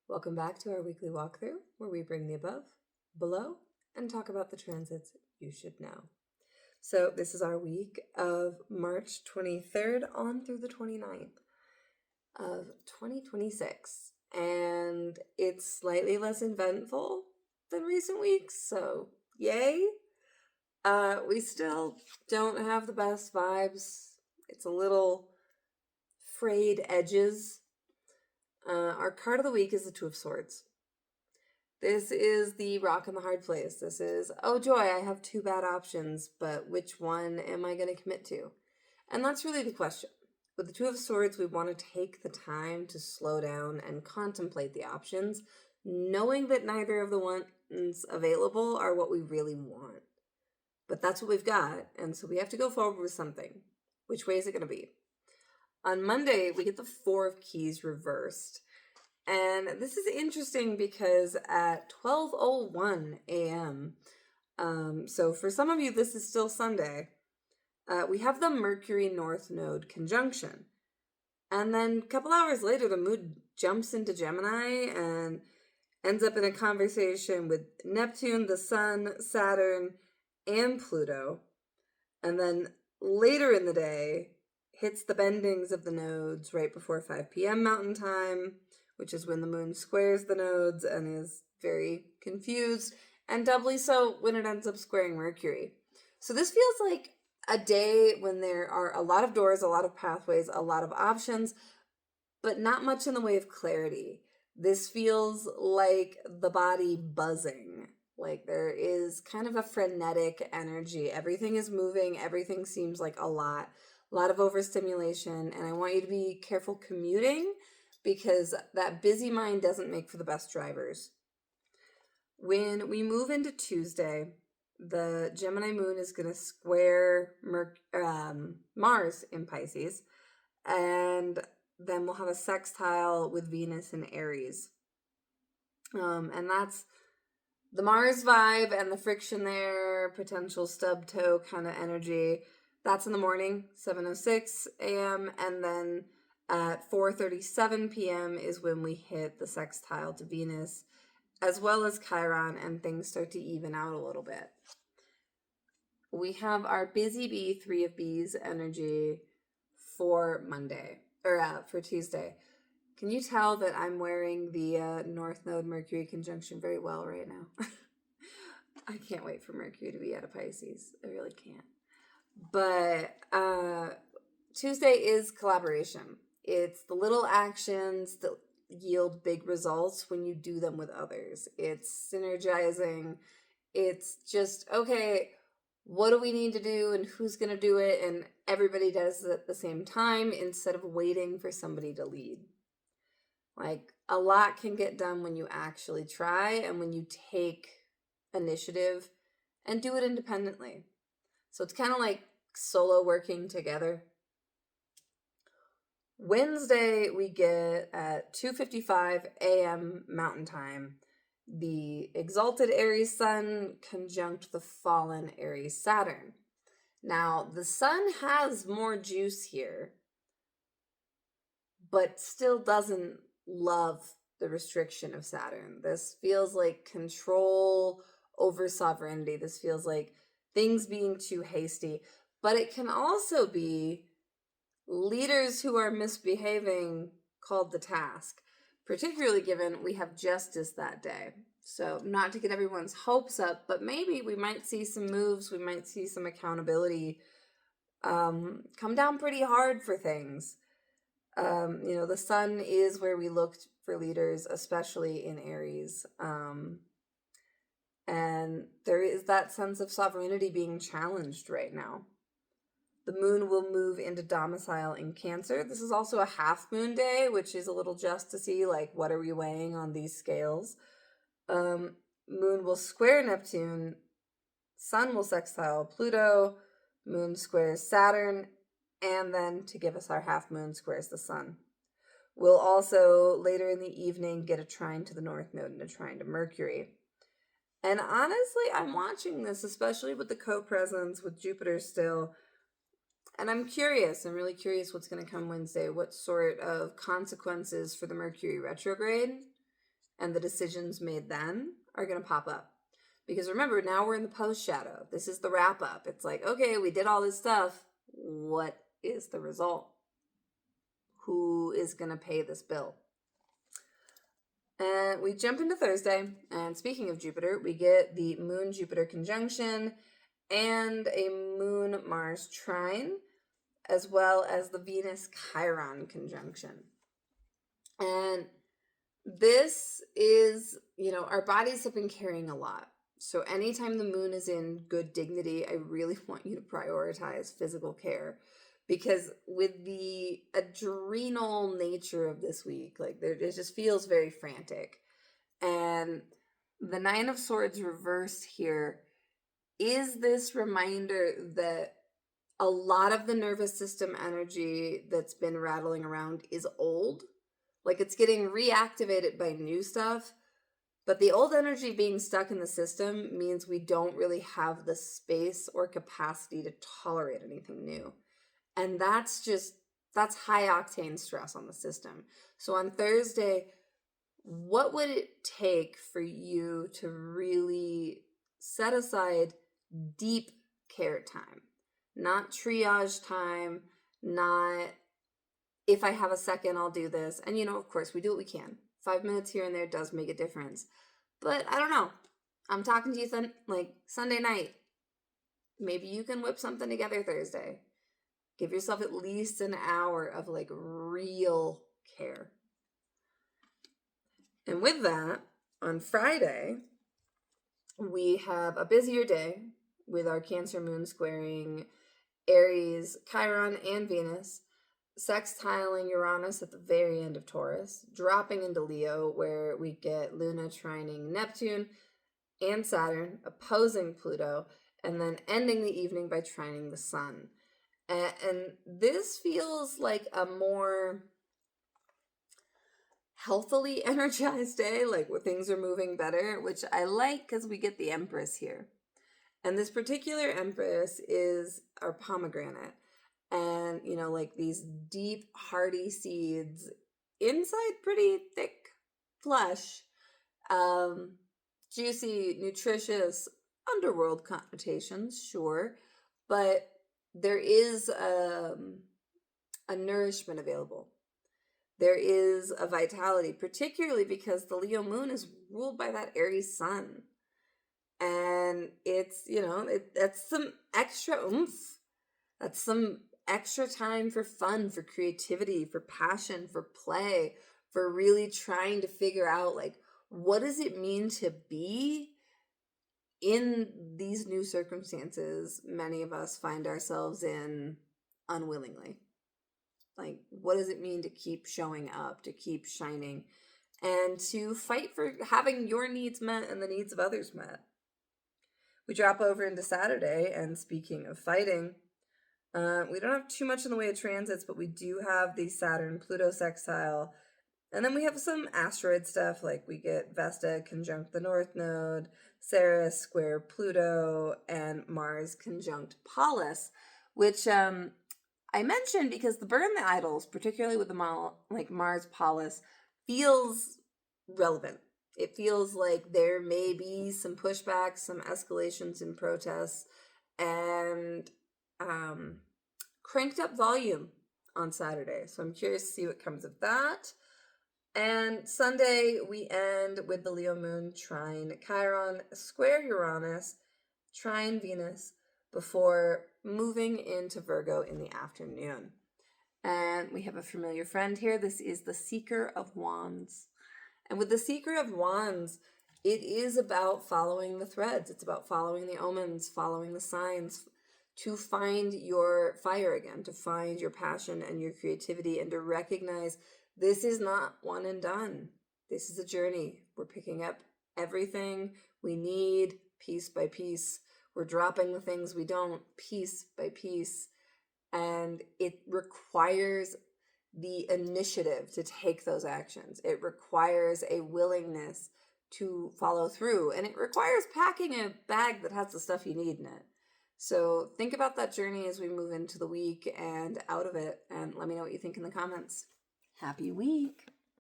Welcome back to our weekly walkthrough, where we bring the above, below, and talk about the transits you should know. So this is our week of March 23rd on through the 29th of 2026. And it's slightly less eventful than recent weeks, so yay. We still don't have the best vibes. It's a little frayed edges. Our card of the week is the Two of Swords. This is the rock and the hard place. This is, oh joy, I have two bad options, but which one am I going to commit to? And that's really the question. With the Two of Swords, we want to take the time to slow down and contemplate the options, knowing that neither of the ones available are what we really want. But that's what we've got, and so we have to go forward with something. Which way is it going to be? On Monday, we get the Four of Keys reversed. And this is interesting because at 12:01 a.m., so for some of you, this is still Sunday, we have the Mercury North Node conjunction. And then a couple hours later, the moon jumps into Gemini and ends up in a conversation with Neptune, the Sun, Saturn, and Pluto. And then later in the day, hits the bendings of the nodes right before 5 p.m. Mountain Time, which is when the moon squares the nodes and is very confused, and doubly so when it ends up squaring Mercury. So this feels like a day when there are a lot of doors, a lot of pathways, a lot of options, but not much in the way of clarity. This feels like the body buzzing. Like there is kind of a frenetic energy. Everything is moving. Everything seems like a lot of overstimulation. And I want you to be careful commuting because that busy mind doesn't make for the best drivers. When we move into Tuesday, the Gemini moon is going to square Mars in Pisces. And then we'll have a sextile with Venus in Aries. And that's the Mars vibe and the friction there, potential stub toe kind of energy. That's in the morning, 7:06 a.m. And then at 4:37 p.m. is when we hit the sextile to Venus, as well as Chiron, and things start to even out a little bit. We have our busy bee, Three of Bees energy for Monday, or for Tuesday. Can you tell that I'm wearing the North Node Mercury conjunction very well right now? I can't wait for Mercury to be out of Pisces. I really can't. But Tuesday is collaboration. It's the little actions that yield big results when you do them with others. It's synergizing. It's just, okay, what do we need to do and who's going to do it? And everybody does it at the same time instead of waiting for somebody to lead. Like, a lot can get done when you actually try and when you take initiative and do it independently. So it's kind of like solo working together. Wednesday, we get at 2:55 a.m. Mountain Time, the exalted Aries Sun conjunct the fallen Aries Saturn. Now, the Sun has more juice here, but still doesn't love the restriction of Saturn. This feels like control over sovereignty. This feels like things being too hasty, but it can also be leaders who are misbehaving called the task, particularly given we have justice that day. So not to get everyone's hopes up, but maybe we might see some moves, we might see some accountability come down pretty hard for things. The sun is where we looked for leaders, especially in Aries. And there is that sense of sovereignty being challenged right now. The moon will move into domicile in Cancer. This is also a half moon day, which is a little just to see, like, what are we weighing on these scales? Moon will square Neptune. Sun will sextile Pluto. Moon squares Saturn. And then, to give us our half moon, squares the sun. We'll also, later in the evening, get a trine to the North Node and a trine to Mercury. And honestly, I'm watching this, especially with the co-presence with Jupiter still. And I'm really curious what's going to come Wednesday. What sort of consequences for the Mercury retrograde and the decisions made then are going to pop up. Because remember, now we're in the post shadow. This is the wrap up. It's like, okay, we did all this stuff. What is the result? Who is going to pay this bill? And we jump into Thursday. And speaking of Jupiter, we get the Moon-Jupiter conjunction and a Moon-Mars trine, as well as the Venus-Chiron conjunction. And this is, our bodies have been carrying a lot. So anytime the moon is in good dignity, I really want you to prioritize physical care, because with the adrenal nature of this week, it just feels very frantic. And the Nine of Swords reversed here is this reminder that a lot of the nervous system energy that's been rattling around is old. It's getting reactivated by new stuff. But the old energy being stuck in the system means we don't really have the space or capacity to tolerate anything new. And that's high octane stress on the system. So on Thursday, what would it take for you to really set aside deep care time? Not triage time, not if I have a second, I'll do this. And, of course, we do what we can. 5 minutes here and there does make a difference. But I don't know. I'm talking to you Sunday night. Maybe you can whip something together Thursday. Give yourself at least an hour of real care. And with that, on Friday, we have a busier day with our Cancer moon squaring Aries, Chiron, and Venus, sextiling Uranus at the very end of Taurus, dropping into Leo, where we get Luna trining Neptune and Saturn, opposing Pluto, and then ending the evening by trining the Sun. And this feels like a more healthily energized day, where things are moving better, which I like because we get the Empress here. And this particular Empress is our pomegranate. And, these deep, hearty seeds inside pretty thick flesh, juicy, nutritious, underworld connotations, sure, but there is a nourishment available. There is a vitality, particularly because the Leo moon is ruled by that Aries sun. And it's, that's some extra oomph. That's some extra time for fun, for creativity, for passion, for play, for really trying to figure out, what does it mean to be in these new circumstances many of us find ourselves in unwillingly. What does it mean to keep showing up, to keep shining, and to fight for having your needs met and the needs of others met? We drop over into Saturday, and speaking of fighting, we don't have too much in the way of transits, but we do have the Saturn-Pluto sextile. And then we have some asteroid stuff, we get Vesta conjunct the North Node, Ceres square Pluto, and Mars conjunct Pallas, which I mentioned because the Burn the Idols, particularly with the Mars Pallas, feels relevant. It feels like there may be some pushbacks, some escalations in protests, and cranked up volume on Saturday. So I'm curious to see what comes of that. And Sunday, we end with the Leo moon trine Chiron, square Uranus, trine Venus, before moving into Virgo in the afternoon. And we have a familiar friend here. This is the Seeker of Wands. And with the Seeker of Wands, it is about following the threads. It's about following the omens, following the signs, to find your fire again, to find your passion and your creativity, and to recognize this is not one and done. This is a journey. We're picking up everything we need piece by piece. We're dropping the things we don't piece by piece. And it requires the initiative to take those actions. It requires a willingness to follow through. And it requires packing a bag that has the stuff you need in it. So think about that journey as we move into the week and out of it. And let me know what you think in the comments. Happy week.